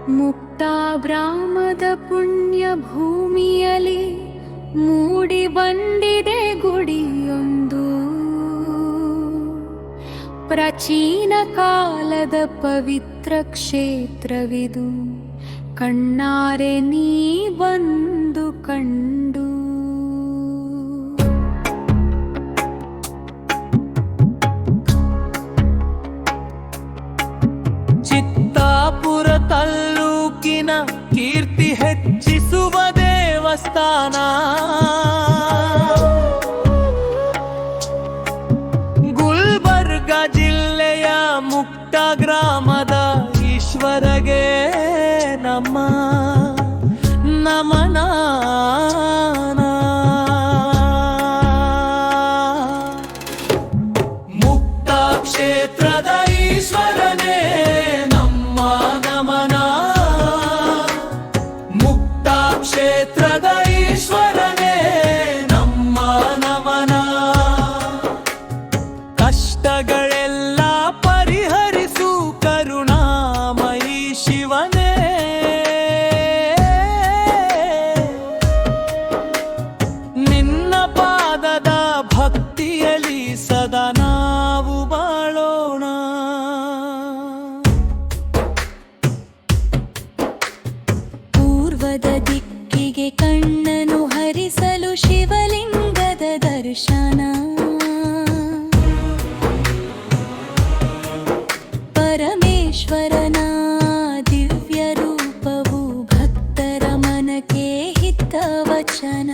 ಮುಕ್ತಾಬ್ರಾಮದ ಪುಣ್ಯ ಭೂಮಿಯಲ್ಲಿ ಮೂಡಿ ಬಂದಿದೆ ಗುಡಿಯೊಂದು. ಪ್ರಾಚೀನ ಕಾಲದ ಪವಿತ್ರ ಕ್ಷೇತ್ರವಿದು, ಕಣ್ಣಾರೆ ನೀ ಬಂದು ಕಂಡು. ಚಿತ್ತಾಪುರ ತಾಲ್ಲೂಕಿನ ಕೀರ್ತಿ ಹೆಚ್ಚಿಸುವ ದೇವಸ್ಥಾನ, ಗುಲ್ಬರ್ಗ ಜಿಲ್ಲೆಯ ಮುಕ್ತ ಗ್ರಾಮದ ಈಶ್ವರಗೆ ನಮ್ಮ ನಮನ. ಮುಕ್ತ ಕ್ಷೇತ್ರದ ಈಶ್ವರನೇ ನಮ್ಮ ನಮನ. ಮುಕ್ತ ಕ್ಷೇತ್ರದ ಈಶ್ವರನೇ ನಮ್ಮ ನಮನ. ಕಷ್ಟಗಳೆಲ್ಲ ಪರಿಹರಿಸು ಕರುಣಾಮಯಿ ಶಿವನೇ. ನಿನ್ನ ಪಾದದ ಭಕ್ತಿಯಲ್ಲಿ ಸದಾ ನಾವು ಬಾಳೋಣ. ಪೂರ್ವದ ದಿಕ್ಕಿಗೆ ಕಣ್ಣನು ಹರಿಸಲು ಶಿವಲಿಂಗದ ದರ್ಶನ. ಪರಮೇಶ್ವರನ ದಿವ್ಯ ರೂಪವು ಭಕ್ತರ ಮನಕ್ಕೆ ಹಿತವಚನ.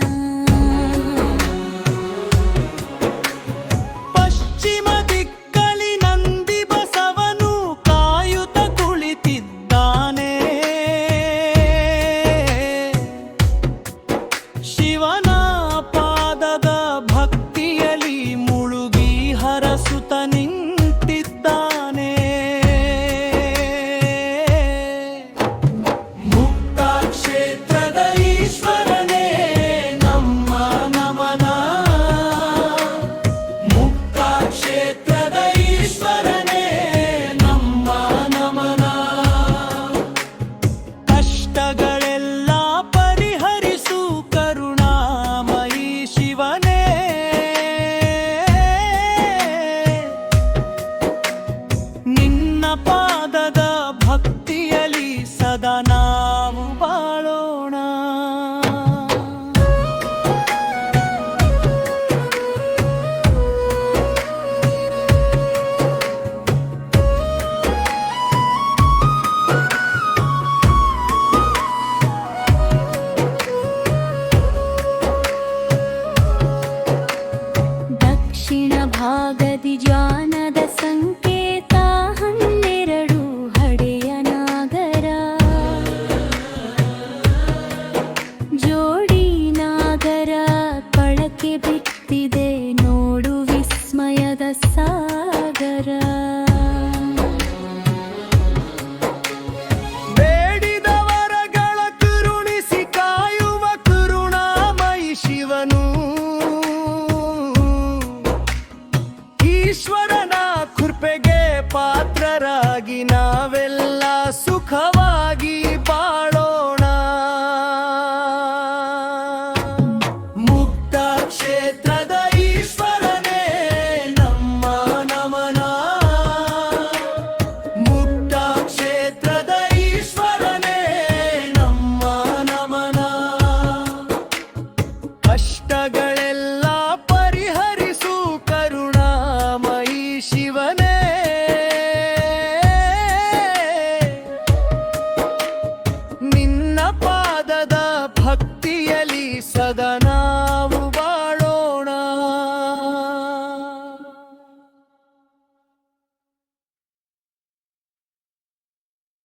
ಪಶ್ಚಿಮ ದಿಕ್ಕಲಿ ನಂದಿ ಬಸವನು ಕಾಯುತ್ತ ಕುಳಿತಿದ್ದಾನೆ. ಶಿವನ ಪಾದದ ಭಕ್ತಿಯಲ್ಲಿ ಮುಳುಗಿ ಹರಸುತ್ತ ನಿಂತಿದ್ದಾನೆ. ಮುಕ್ತ ಕ್ಷೇತ್ರದ ಈಶ್ವರನೇ ನಮ್ಮ ನಮನ. ಮುಕ್ತ ಕ್ಷೇತ್ರದ ಈಶ್ವರನೇ ನಮ್ಮ ನಮನ. ಕಷ್ಟಗಳೆಲ್ಲ ಪರಿಹರಿಸು ಕರುಣಾಮಯಿ ಶಿವನೇ. ನಿನ್ನ ಪಾದದ ಭಕ್ತಿಯಲ್ಲಿ ಸದಾ ನಾವು ಬಾಳೋಣ. ದಕ್ಷಿಣ ಭಾಗದಿ ಜ್ಞಾನದ ಸಂಕೇತ 12 ಹಡೆಯ ನಾಗರ. ಜೋಡಿ ನಾಗರ ಕಳಕೆ ಬಿಟ್ಟಿದೆ ನೋಡು ವಿಸ್ಮಯದ ಸಾಗರ. ಬೇಡಿದವರಗಳ ಕರುಣಿಸಿ ಕಾಯುವ ಕರುಣಾಮಯಿ ಶಿವನು. ಈಶ್ವರನ ಕೃಪೆಗೆ ಪಾತ್ರರಾಗಿ ನಾವೆಲ್ಲ ಸುಖವಾಗಿ ಬಾಳೋಣ. ಮುಕ್ತ ಕ್ಷೇತ್ರದ ಈಶ್ವರನೇ ನಮ್ಮ ನಮನ. ಮುಕ್ತ ಕ್ಷೇತ್ರದ ಈಶ್ವರನೇ ನಮ್ಮ ನಮನ. ಕಷ್ಟಗಳೆಲ್ಲ ಪರಿಹರಿಸು ಕರುಣಾಮಯಿ ಶಿವನೇ. ನಿನ್ನ ಪಾದದ ಭಕ್ತಿಯಲ್ಲಿ ಸದಾ ನಾವು